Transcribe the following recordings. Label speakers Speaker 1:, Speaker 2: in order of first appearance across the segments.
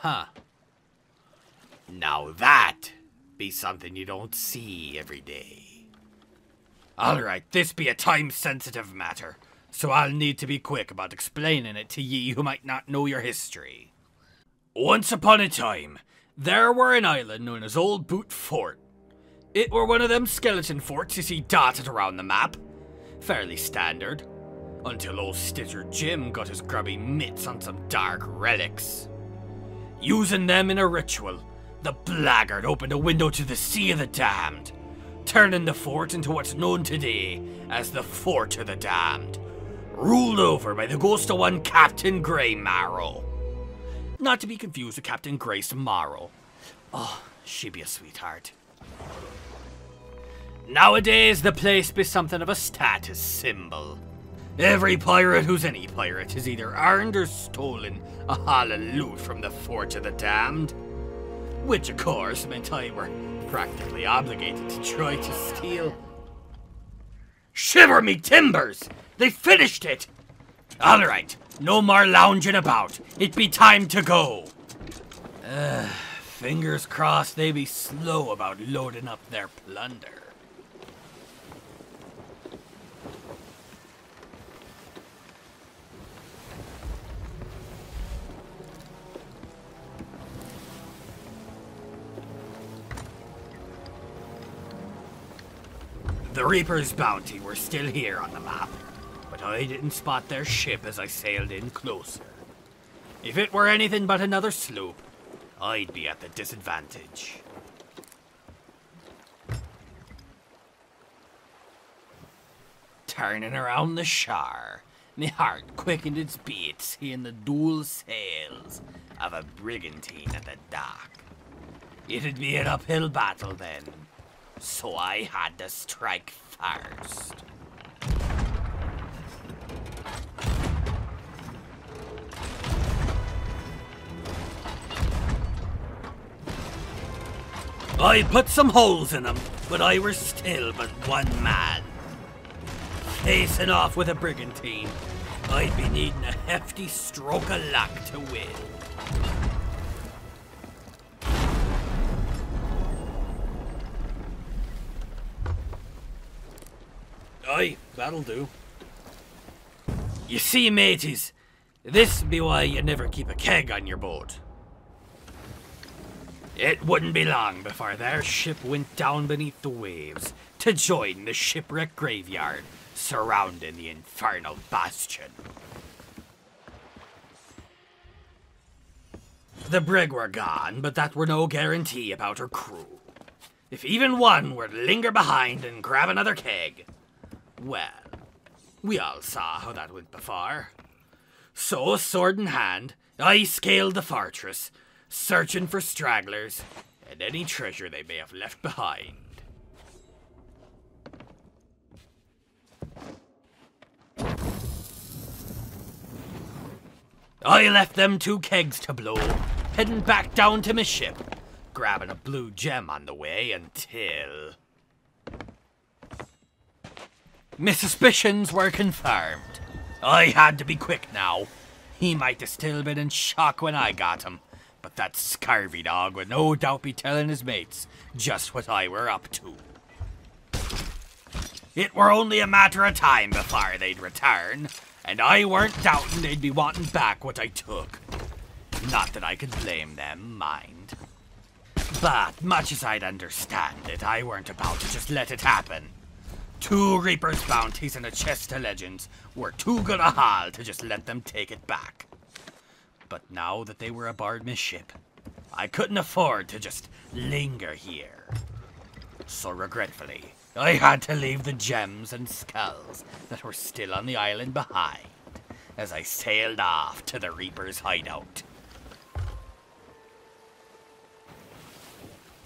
Speaker 1: Huh. Now that be something you don't see every day. Alright, this be a time-sensitive matter, so I'll need to be quick about explaining it to ye who might not know your history. Once upon a time, there were an island known as Old Boot Fort. It were one of them skeleton forts you see dotted around the map. Fairly standard. Until old Stitcher Jim got his grubby mitts on some dark relics. Using them in a ritual, the blackguard opened a window to the Sea of the Damned, turning the fort into what's known today as the Fort of the Damned, ruled over by the ghost of one Captain Grey Marrow. Not to be confused with Captain Grace Morrow. Oh, she be a sweetheart. Nowadays, the place be something of a status symbol. Every pirate who's any pirate has either earned or stolen a haul of loot from the Fort of the Damned. Which, of course, meant I were practically obligated to try to steal. Shiver me timbers! They finished it! Alright, no more lounging about. It be time to go. Fingers crossed they be slow about loading up their plunder. The Reaper's bounty were still here on the map, but I didn't spot their ship as I sailed in closer. If it were anything but another sloop, I'd be at the disadvantage. Turning around the shore, my heart quickened its beat seeing the dual sails of a brigantine at the dock. It'd be an uphill battle then, so I had to strike first. I put some holes in them, but I were still but one man. Facing off with a brigantine, I'd be needing a hefty stroke of luck to win. Aye, that'll do. You see, mateys, this be why you never keep a keg on your boat. It wouldn't be long before their ship went down beneath the waves to join the shipwreck graveyard surrounding the infernal bastion. The brig were gone, but that were no guarantee about her crew. If even one were to linger behind and grab another keg, well, we all saw how that went before. So, sword in hand, I scaled the fortress, searching for stragglers and any treasure they may have left behind. I left them 2 kegs to blow, heading back down to my ship, grabbing a blue gem on the way until my suspicions were confirmed. I had to be quick now. He might have still been in shock when I got him, but that scurvy dog would no doubt be telling his mates just what I were up to. It were only a matter of time before they'd return, and I weren't doubting they'd be wanting back what I took. Not that I could blame them, mind. But much as I'd understand it, I weren't about to just let it happen. 2 Reaper's bounties and a chest of legends were too good a haul to just let them take it back. But now that they were aboard my ship, I couldn't afford to just linger here. So regretfully, I had to leave the gems and skulls that were still on the island behind as I sailed off to the Reaper's hideout.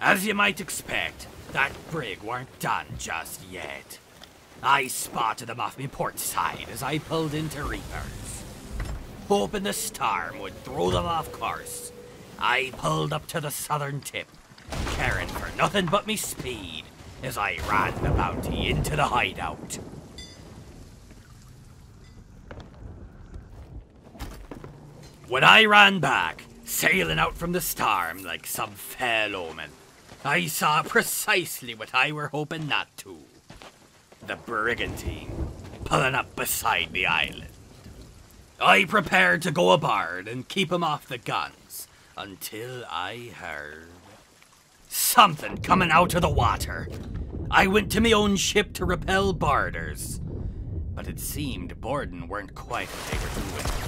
Speaker 1: As you might expect, that brig weren't done just yet. I spotted them off me port side as I pulled into Reapers. Hoping the storm would throw them off course, I pulled up to the southern tip, caring for nothing but me speed as I ran the bounty into the hideout. When I ran back, sailing out from the storm like some fell omen. I saw precisely what I were hoping not to. The brigantine pulling up beside the island. I prepared to go aboard and keep 'em off the guns until I heard something coming out of the water. I went to me own ship to repel boarders, but it seemed Borden weren't quite what they were doing.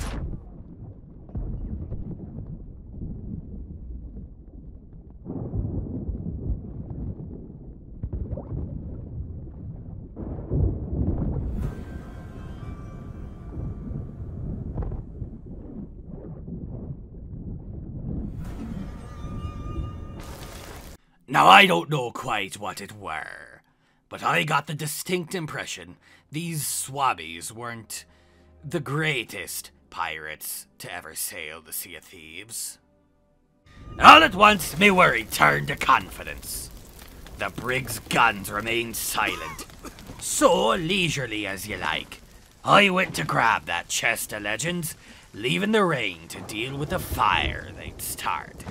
Speaker 1: Now, I don't know quite what it were, but I got the distinct impression these swabbies weren't the greatest pirates to ever sail the Sea of Thieves. All at once, me worry turned to confidence. The brig's guns remained silent, so leisurely as you like, I went to grab that chest of legends, leaving the rain to deal with the fire they'd started.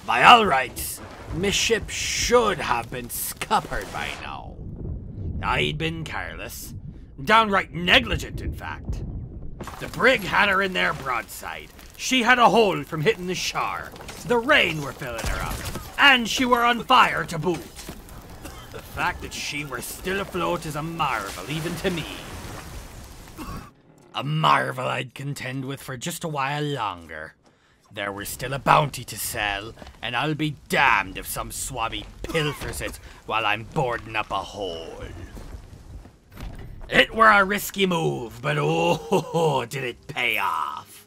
Speaker 1: By all rights, my ship should have been scuppered by now. I'd been careless. Downright negligent, in fact. The brig had her in there broadside. She had a hole from hitting the shore. The rain were filling her up. And she were on fire to boot. The fact that she were still afloat is a marvel, even to me. A marvel I'd contend with for just a while longer. There were still a bounty to sell, and I'll be damned if some swabby pilfers it while I'm boarding up a hole. It were a risky move, but oh, did it pay off.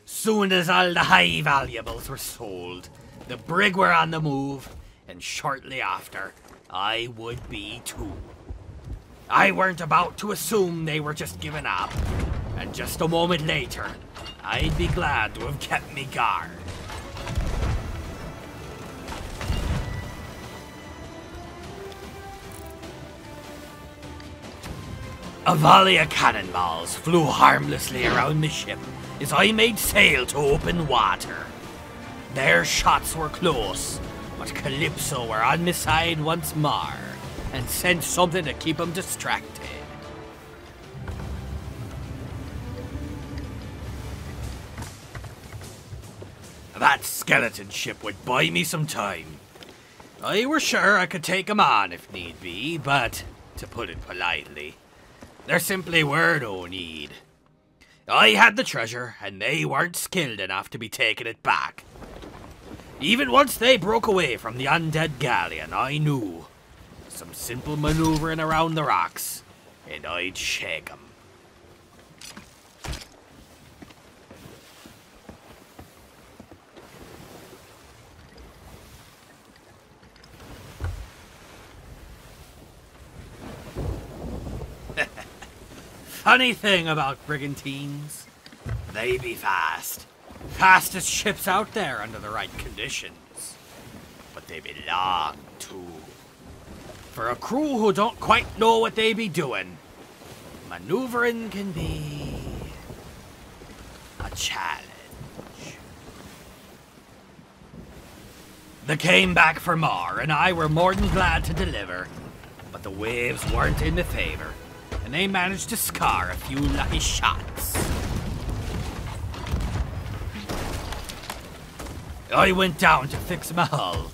Speaker 1: Soon as all the high valuables were sold, the brig were on the move, and shortly after, I would be too. I weren't about to assume they were just giving up, and just a moment later, I'd be glad to have kept me guard. A volley of cannonballs flew harmlessly around the ship as I made sail to open water. Their shots were close, but Calypso were on my side once more, and sent something to keep 'em distracted. That skeleton ship would buy me some time. I were sure I could take 'em on if need be, but, to put it politely, there simply were no need. I had the treasure, and they weren't skilled enough to be taking it back. Even once they broke away from the undead galleon, I knew. Some simple maneuvering around the rocks, and I'd shake 'em. Funny thing about brigantines, they be fast. Fastest ships out there under the right conditions. But they be long, too. For a crew who don't quite know what they be doing, maneuvering can be a challenge. They came back for more, and I were more than glad to deliver. But the waves weren't in the favor, and they managed to scar a few lucky shots. I went down to fix my hull,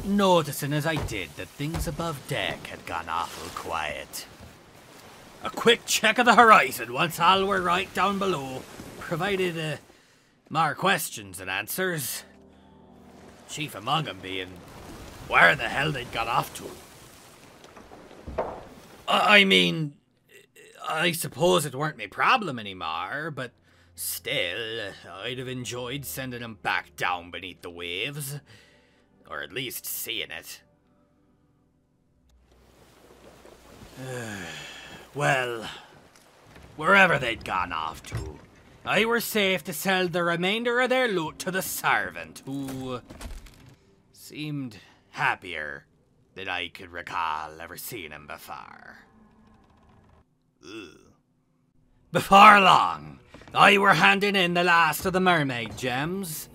Speaker 1: noticing as I did that things above deck had gone awful quiet. A quick check of the horizon once all were right down below provided more questions than answers. Chief among them being where the hell they'd got off to. I mean, I suppose it weren't my problem anymore, but still, I'd have enjoyed sending them back down beneath the waves. Or at least seeing it. Well, wherever they'd gone off to, I were safe to sell the remainder of their loot to the servant, who seemed happier than I could recall ever seeing him before. Ugh. Before long, I were handing in the last of the mermaid gems,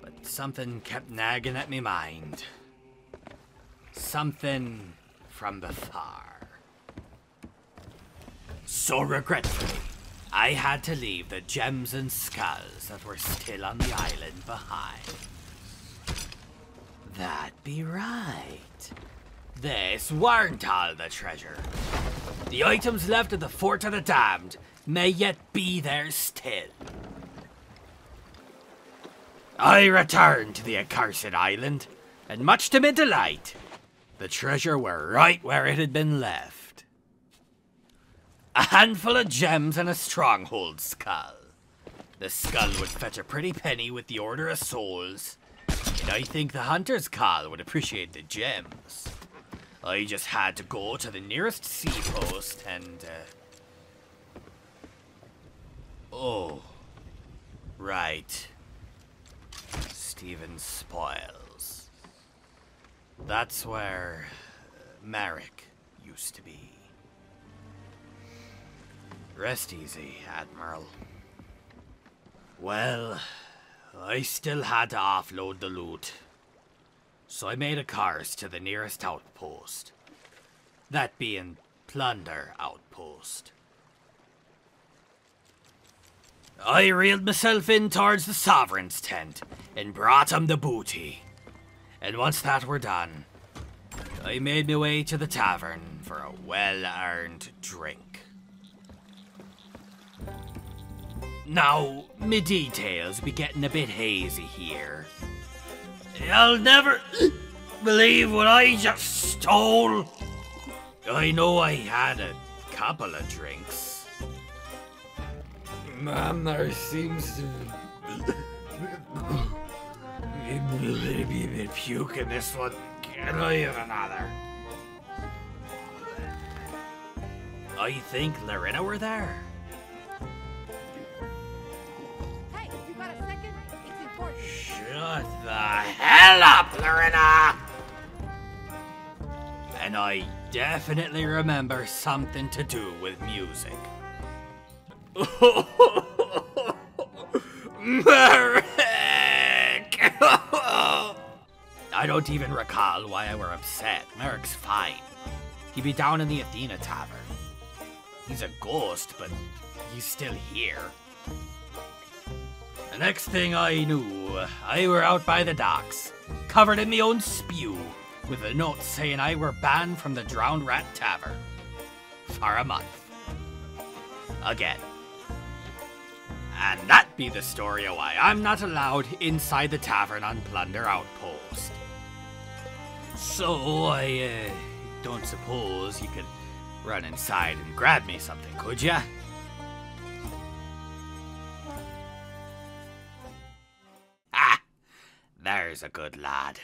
Speaker 1: but something kept nagging at me mind. Something from the far. So regretfully, I had to leave the gems and skulls that were still on the island behind. That be right. This weren't all the treasure. The items left at the Fort of the Damned may yet be there still. I returned to the accursed island, and much to my delight, the treasure were right where it had been left. A handful of gems and a stronghold skull. The skull would fetch a pretty penny with the Order of Souls, and I think the Hunter's Call would appreciate the gems. I just had to go to the nearest seapost and, oh. Right. Stephen's Spoils. That's where Merrick used to be. Rest easy, Admiral. Well, I still had to offload the loot, so I made a course to the nearest outpost. That being Plunder Outpost. I reeled myself in towards the Sovereign's tent and brought him the booty. And once that were done, I made my way to the tavern for a well-earned drink. Now, me details be getting a bit hazy here. I'll never believe what I just stole. I know I had a couple of drinks. Man, there seems to be a bit puke in this one. Can I have another? I think Lorena were there.
Speaker 2: Hey, you got a second? It's important.
Speaker 1: Shut the hell up, Lorena! And I definitely remember something to do with music. Merrick! I don't even recall why I were upset. Merrick's fine. He'd be down in the Athena Tavern. He's a ghost, but he's still here. The next thing I knew, I were out by the docks, covered in me own spew, with a note saying I were banned from the Drowned Rat Tavern. For a month. Again. And that be the story of why I'm not allowed inside the tavern on Plunder Outpost. So, I don't suppose you could run inside and grab me something, could ya? Ah, there's a good lad.